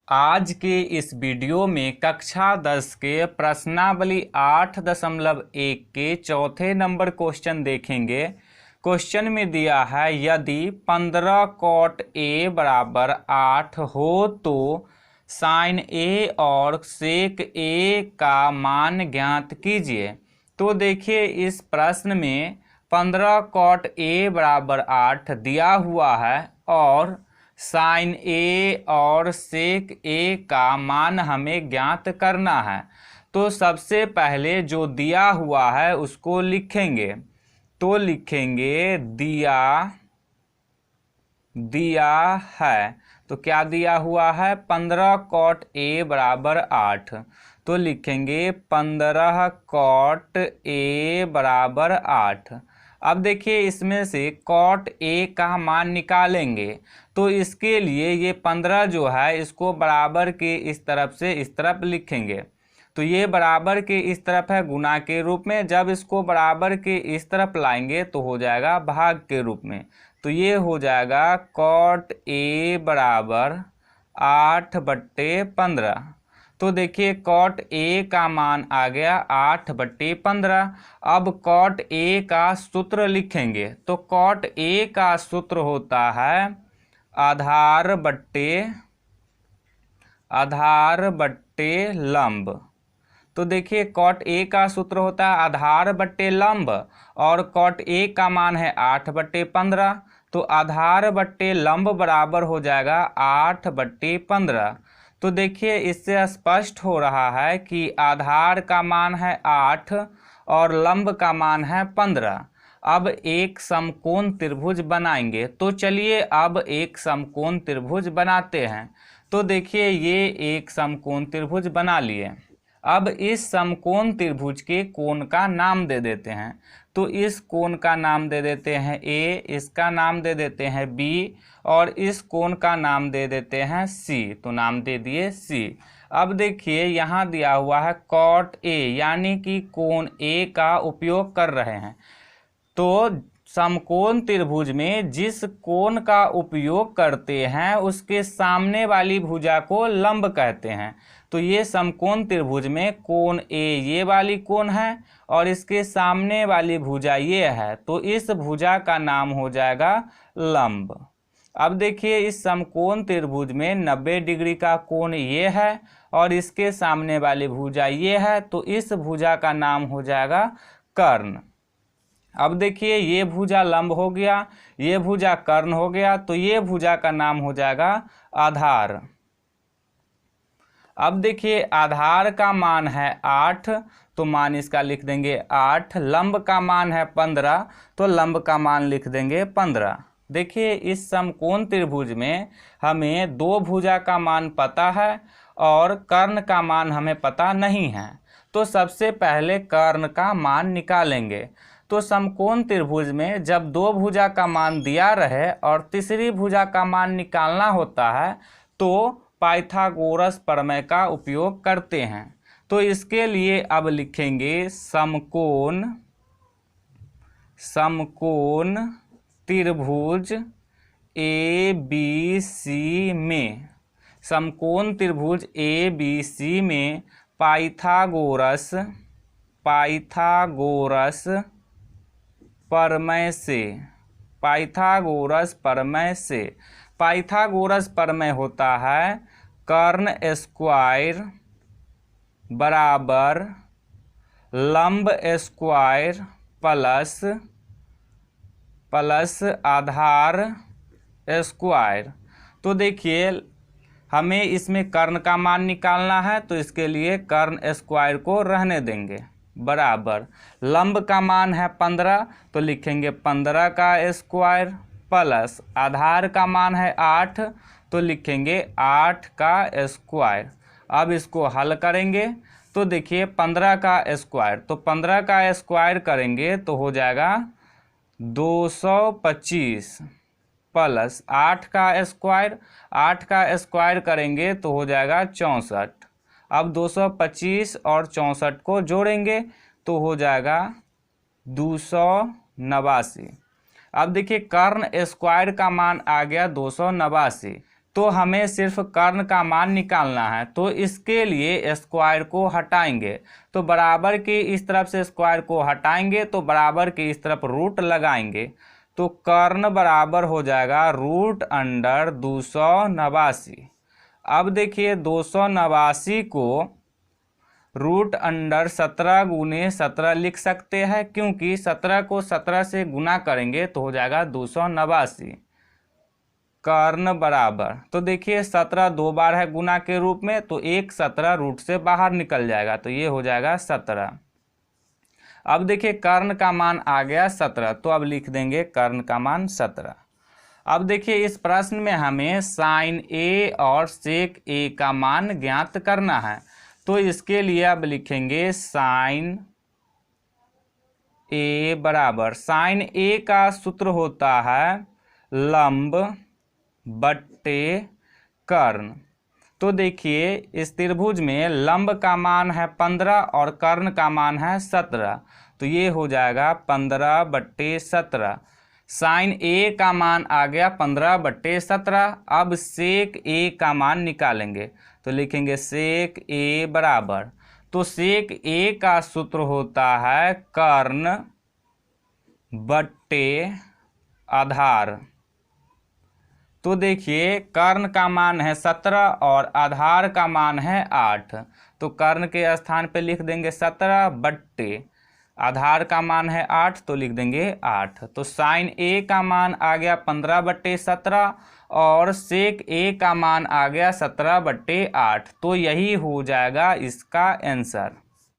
आज के इस वीडियो में कक्षा 10 के प्रश्नावली 8.1 के चौथे नंबर क्वेश्चन देखेंगे। क्वेश्चन में दिया है यदि 15 cot A बराबर 8 हो तो sin A और sec A का मान ज्ञात कीजिए। तो देखिए इस प्रश्न में 15 cot A बराबर 8 दिया हुआ है और साइन ए और सेक ए का मान हमें ज्ञात करना है। तो सबसे पहले जो दिया हुआ है उसको लिखेंगे। तो लिखेंगे दिया है। तो क्या दिया हुआ है? 15 cot A बराबर 8। तो लिखेंगे 15 cot A बराबर 8। अब देखिए इसमें से cot A का मान निकालेंगे। तो इसके लिए ये 15 जो है इसको बराबर के इस तरफ से इस तरफ लिखेंगे। तो ये बराबर के इस तरफ है गुणा के रूप में, जब इसको बराबर के इस तरफ लाएंगे तो हो जाएगा भाग के रूप में। तो ये हो जाएगा cot A बराबर 8/15। तो देखिए cot A का मान आ गया 8/15। अब cot A का सूत्र लिखेंगे। तो cot A का सूत्र होता है आधार बट्टे लंब। तो देखिए cot A का सूत्र होता है आधार बट्टे लंब और cot A का मान है 8/15। तो आधार बट्टे लंब बराबर हो जाएगा 8/15। तो देखिए इससे स्पष्ट हो रहा है कि आधार का मान है 8 और लंब का मान है 15। अब एक समकोण त्रिभुज बनाएंगे। तो चलिए अब एक समकोण त्रिभुज बनाते हैं। तो देखिए ये एक समकोण त्रिभुज बना लिए। अब इस समकोण त्रिभुज के कोण का नाम दे देते हैं। तो इस कोण का नाम दे देते हैं A, इसका नाम दे देते हैं B और इस कोण का नाम दे देते हैं C। तो नाम दे दिए C। अब देखिए यहाँ दिया हुआ है cot A यानी कि कोण A का उपयोग कर रहे हैं। तो समकोण त्रिभुज में जिस कोण का उपयोग करते हैं उसके सामने वाली भुजा को लंब कहते हैं। तो ये समकोण त्रिभुज में कोण A ये वाली कोण है और इसके सामने वाली भुजा ये है। तो इस भुजा का नाम हो जाएगा लंब। अब देखिए इस समकोण त्रिभुज में 90 डिग्री का कोण ये है और इसके सामने वाली भुजा ये है। तो इस भुजा का नाम हो जाएगा कर्ण। अब देखिए ये भुजा लंब हो गया, ये भुजा कर्ण हो गया। तो ये भुजा का नाम हो जाएगा आधार। अब देखिए आधार का मान है 8 तो मान इसका लिख देंगे 8। लंब का मान है 15 तो लंब का मान लिख देंगे 15। देखिए इस समकोण त्रिभुज में हमें दो भुजा का मान पता है और कर्ण का मान हमें पता नहीं है। तो सबसे पहले कर्ण का मान निकालेंगे। तो समकोण त्रिभुज में जब दो भुजा का मान दिया रहे और तीसरी भुजा का मान निकालना होता है तो पाइथागोरस प्रमेय का उपयोग करते हैं। तो इसके लिए अब लिखेंगे समकोण त्रिभुज ABC में, समकोण त्रिभुज ABC में पाइथागोरस पाइथागोरस प्रमेय होता है कर्ण स्क्वायर बराबर लंब स्क्वायर प्लस आधार स्क्वायर। तो देखिए हमें इसमें कर्ण का मान निकालना है तो इसके लिए कर्ण स्क्वायर को रहने देंगे बराबर लंब का मान है 15 तो लिखेंगे 15 का स्क्वायर प्लस आधार का मान है 8 तो लिखेंगे 8 का स्क्वायर। अब इसको हल करेंगे तो देखिए 15 का स्क्वायर, तो 15 का स्क्वायर करेंगे तो हो जाएगा 225 प्लस 8 का स्क्वायर, 8 का स्क्वायर करेंगे तो हो जाएगा 64। अब 225 और 64 को जोड़ेंगे तो हो जाएगा 289। अब देखिए कर्ण स्क्वायर का मान आ गया 289। तो हमें सिर्फ कर्ण का मान निकालना है। तो इसके लिए स्क्वायर को हटाएंगे, तो बराबर के इस तरफ से स्क्वायर को हटाएंगे तो बराबर के इस तरफ रूट लगाएंगे, तो कर्ण बराबर हो जाएगा √289। अब देखिए 289 को √17 × 17 लिख सकते हैं, क्योंकि 17 को 17 से गुना करेंगे तो हो जाएगा 289। कर्ण बराबर, तो देखिए 17 दो बार है गुना के रूप में, तो एक 17 रूट से बाहर निकल जाएगा, तो ये हो जाएगा 17। अब देखिए कर्ण का मान आ गया 17, तो अब लिख देंगे कर्ण का मान 17। अब देखिए इस प्रश्न में हमें साइन ए और सेक ए का मान ज्ञात करना है, तो इसके लिए अब लिखेंगे साइन ए बराबर, साइन ए का सूत्र होता है लंब बट्टे कर्ण। तो देखिए इस त्रिभुज में लंब का मान है 15 और कर्ण का मान है 17, तो ये हो जाएगा 15/17। साइन ए का मान आ गया 15/17। अब सेक ए का मान निकालेंगे, तो लिखेंगे सेक ए बराबर, तो सेक ए का सूत्र होता है कर्ण बट्टे आधार। तो देखिए कर्ण का मान है 17 और आधार का मान है 8, तो कर्ण के स्थान पे लिख देंगे 17 बट्टे आधार का मान है 8, तो लिख देंगे 8। तो साइन ए का मान आ गया 15/17 और सेक ए का मान आ गया 17/8, तो यही हो जाएगा इसका आंसर।